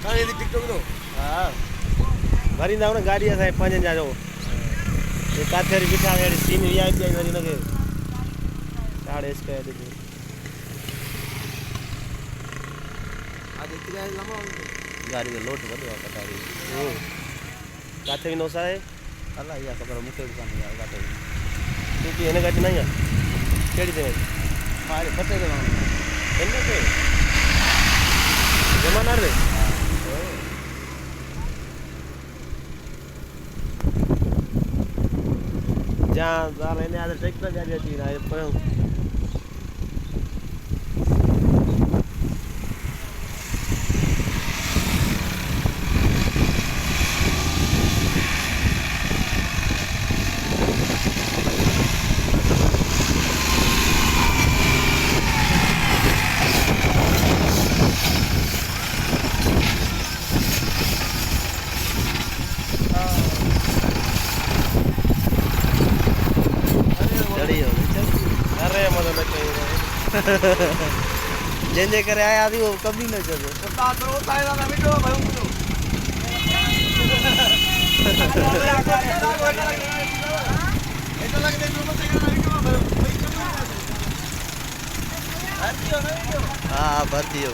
TikTok no हाँ भरी ना ना गाड़ी असां पंज जा जो ये काथे बिठा है सीन वीआईपी आई वरी नके साढ़े इसके दे आज इतने लम्बा गाड़ी में लोड बढ़िया पता रही काथे भी नौसा है अल्लाह या खबर मुके दुकान यार काथे क्योंकि एने गाड़ी नहीं है केड़ी दे मारे फटे दे एने के जमाना रे जा लेने आधे ट्रैक्टर जा जाती है पर जेंजे करे आया थी वो कभी न चलो पता करो तायदा ना वीडियो भाई उनको ऐसा लग दे जो मत करना वीडियो भाई हां भरती हो